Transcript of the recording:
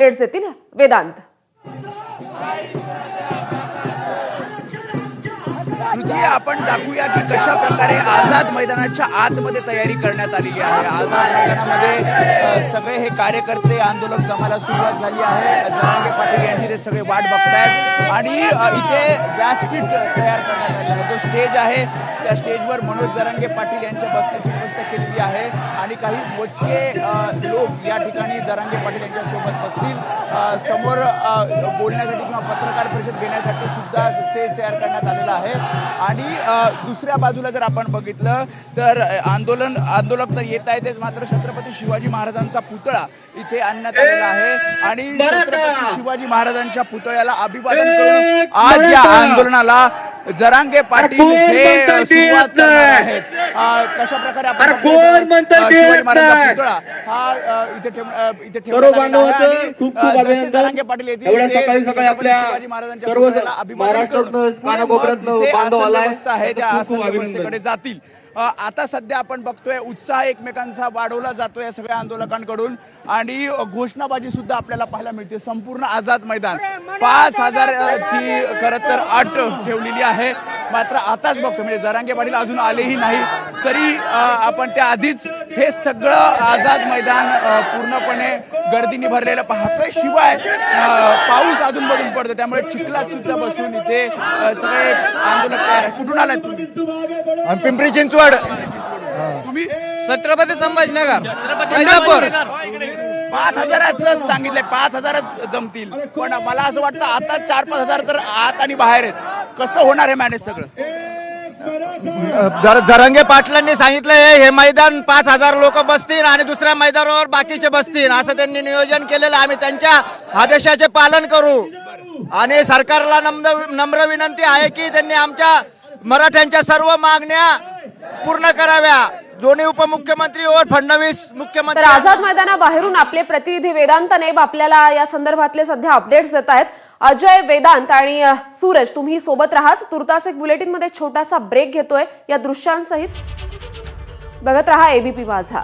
देतील वेदांत। श्रुती, आपण दाखवूया की कशा प्रकारे आझाद मैदानाच्या आतमध्ये तयारी करण्यात आलेली आहे। आझाद मैदानामध्ये सगळे हे कार्यकर्ते आंदोलक जमायला सुरुवात झाली आहे। जरांगे पाटील यांची ते सगळे वाट बघतायत आणि इथे व्यासपीठ तयार करण्यात आलेला आहे। जो स्टेज आहे त्या स्टेजवर मनोज जरांगे पाटील यांच्या बसण्याची व्यवस्था केलेली आहे आणि काही मोजके लोक या ठिकाणी जरांगे पाटील यांच्या सोबत बसतील। समोर बोलण्यासाठी किंवा पत्रकार परिषद घेण्यासाठी सुद्धा स्टेज तयार करण्यात आलेला आहे। आणि दुसऱ्या बाजूला जर आपण बघितलं तर आंदोलक तर येत आहेत, मात्र छत्रपती शिवाजी महाराजांचा पुतळा इथे आणण्यात आलेला आहे आणि छत्रपती शिवाजी महाराजांच्या पुतळ्याला अभिवादन करून आज या आंदोलनाला जरांगे पाटील हे सुरुवात करणार आहेत। कशा प्रकारे आपण शिवाजी महाराजांचा पुतळा हा इथे ठेवण्यात आलेला आहे। जरांगे पाटील येतील शिवाजी महाराजांच्या पुतळ्याला अभिवादन करून जातील। आता सध्या आपण बघतोय उत्साह एकमेकांचा वाढवला जातोय या सगळ्या आंदोलकांकडून आणि घोषणाबाजी सुद्धा आपल्याला पाहायला मिळते। संपूर्ण आझाद मैदान 5000 ची खरं तर अट ठेवलेली आहे, मात्र आताच बघतो म्हणजे जरांगे पाटील अजून आलेही नाही तरी आपण त्या आधीच हे सगळं आझाद मैदान पूर्णपणे गर्दीने भरलेलं पाहतोय। शिवाय पाऊस अजून मधून पडतो, त्यामुळे चिखलात सुद्धा बसून इथे सगळे आंदोलक तयार आहेत। कुठून आलात तुम्ही? पिंपरी चिंचवड। तुम्ही? छत्रपती संभाजीनगर। 5000 सांगितलंय, 5000च जमतील, पण मला असं वाटतं आता 4-5 हजार तर आत आणि बाहेर आहेत। कसं होणार आहे मॅनेज सगळं? जरांगे पाटलांनी सांगितलंय हे मैदान 5000 लोक बसतील आणि दुसऱ्या मैदानावर बाकीचे बसतील असं त्यांनी नियोजन केलेलं। आम्ही त्यांच्या आदेशाचे पालन करू आणि सरकारला नम्र विनंती आहे की त्यांनी आमच्या मराठ्यांच्या सर्व मागण्या पूर्ण कराव्या। दोन्ही उपमुख्यमंत्री और फडणवीस मुख्यमंत्री। तर आझाद मैदानाबाहेरून आपले प्रतिनिधी वेदांत नेब आपल्याला या संदर्भातले सध्या अपडेट्स देत आहेत। अजय, वेदांत आणि सूरज, तुम्ही सोबत राहाच। तुर्तास एक बुलेटिन मध्ये छोटासा ब्रेक घेतोय या दृश्यांसहित। बघत रहा एबीपी माझा।